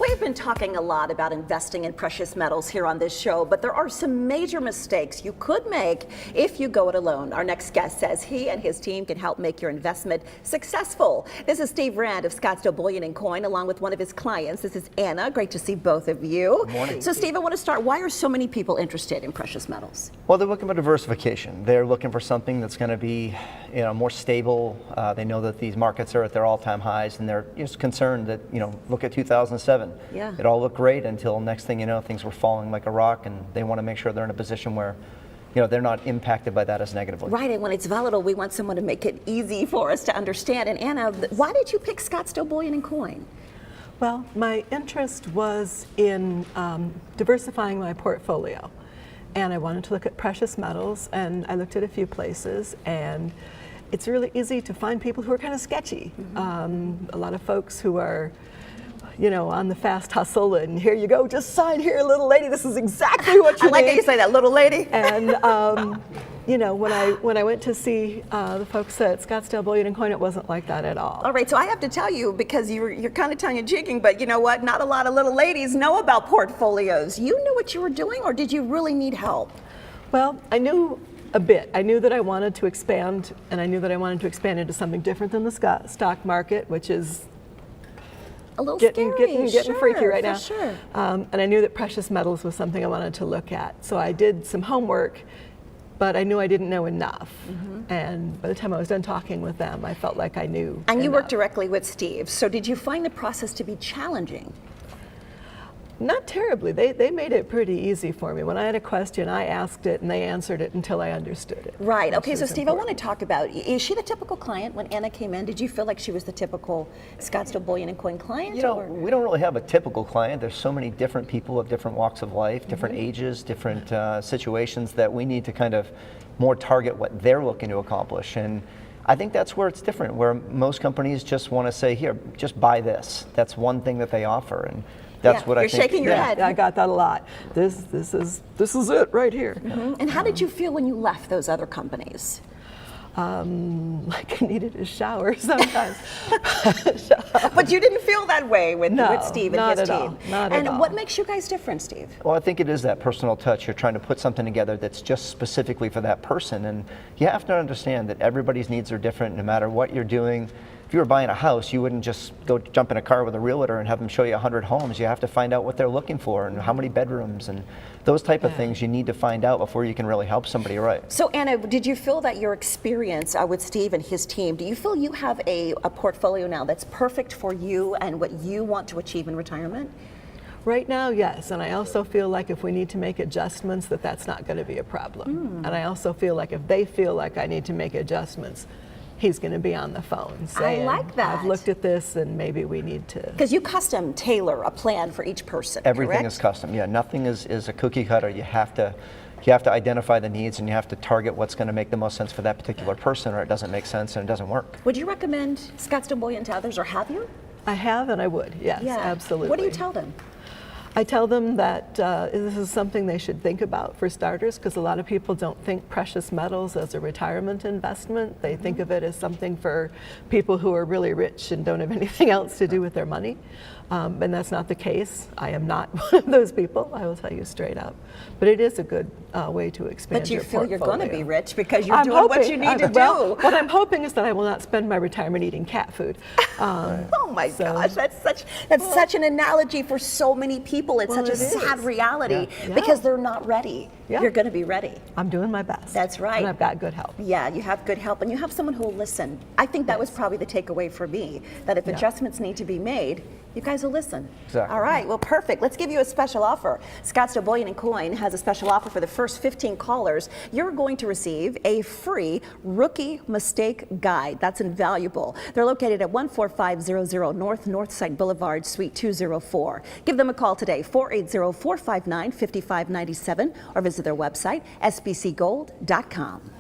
We've been talking a lot about investing in precious metals here on this show, but there are some major mistakes you could make if you go it alone. Our next guest says he and his team can help make your investment successful. This is Steve Rand of Scottsdale Bullion Coin, along with one of his clients. This is Anna. Great to see both of you. Good morning. So Steve, I want to start. Why are so many people interested in precious metals? Well, they're looking for diversification. They're looking for something that's going to be, more stable. They know that these markets are at their all-time highs, and they're just concerned that, look at 2007. Yeah. It all looked great until next thing you know, things were falling like a rock, and they want to make sure they're in a position where, they're not impacted by that as negatively. Right, and when it's volatile, we want someone to make it easy for us to understand. And Anna, why did you pick Scottsdale Bullion Coin? Well, my interest was in diversifying my portfolio. And I wanted to look at precious metals, and I looked at a few places, and it's really easy to find people who are kind of sketchy. A lot of folks who are, on the fast hustle, and here you go, just sign here, little lady, this is exactly what you need. I like how you say that, little lady. And, when I went to see the folks at Scottsdale Bullion Coin, it wasn't like that at all. All right, so I have to tell you, because you're kind of tongue-in-cheeking, but you know what? Not a lot of little ladies know about portfolios. You knew what you were doing, or did you really need help? Well, I knew a bit. I knew that I wanted to expand, and I knew that I wanted to expand into something different than the stock market, which is a little getting scary, freaky right now. Sure. And I knew that precious metals was something I wanted to look at. So I did some homework, but I knew I didn't know enough. And by the time I was done talking with them, I felt like I knew And you enough. worked directly with Steve. So did you find the process to be challenging? Not terribly. They made it pretty easy for me. When I had a question, I asked it, and they answered it until I understood it. Right. Okay, so Steve, important. I want to talk about, is she the typical client when Anna came in? Did you feel like she was the typical Scottsdale Bullion Coin client? We don't really have a typical client. There's so many different people of different walks of life, different ages, different situations that we need to kind of more target what they're looking to accomplish. And I think that's where it's different, where most companies just want to say, here, just buy this. That's one thing that they offer. And that's what I think. You're shaking your head. I got that a lot. This is it right here. And how did you feel when you left those other companies? Like I needed a shower sometimes. But you didn't feel that way with Steve and his team. Not at all. And what makes you guys different, Steve? Well, I think it is that personal touch. You're trying to put something together that's just specifically for that person. And you have to understand that everybody's needs are different no matter what you're doing. If you were buying a house, you wouldn't just go jump in a car with a realtor and have them show you 100 homes. You have to find out what they're looking for and how many bedrooms and those type of things you need to find out before you can really help somebody right. So Anna, did you feel that your experience with Steve and his team, do you feel you have a portfolio now that's perfect for you and what you want to achieve in retirement? Right now, yes, and I also feel like if we need to make adjustments, that's not going to be a problem. And I also feel like if they feel like I need to make adjustments, he's going to be on the phone saying, I like that. I've looked at this and maybe we need to. Because you custom tailor a plan for each person, Everything correct? is custom. Yeah, nothing is a cookie cutter. You have to identify the needs, and you have to target what's going to make the most sense for that particular person, or it doesn't make sense and it doesn't work. Would you recommend Scottsdale Bullion to others, or have you? I have, and I would, yes, absolutely. What do you tell them? I tell them that this is something they should think about for starters, because a lot of people don't think precious metals as a retirement investment. They think of it as something for people who are really rich and don't have anything else to do with their money. And that's not the case. I am not one of those people, I will tell you straight up. But it is a good way to expand your portfolio. But you feel you're going to be rich because you're doing what you need to do. What I'm hoping is that I will not spend my retirement eating cat food. Oh my gosh, that's such an analogy for so many people. It's such a sad reality because they're not ready. You're going to be ready. I'm doing my best. That's right. And I've got good help. Yeah, you have good help, and you have someone who will listen. I think that was probably the takeaway for me, that if adjustments need to be made, you guys will listen. Exactly. All right, well, perfect. Let's give you a special offer. Scottsdale Bullion Coin has a special offer for the first 15 callers. You're going to receive a free rookie mistake guide. That's invaluable. They're located at 14500 Northside Boulevard, Suite 204. Give them a call today, 480-459-5597, or visit their website, sbcgold.com.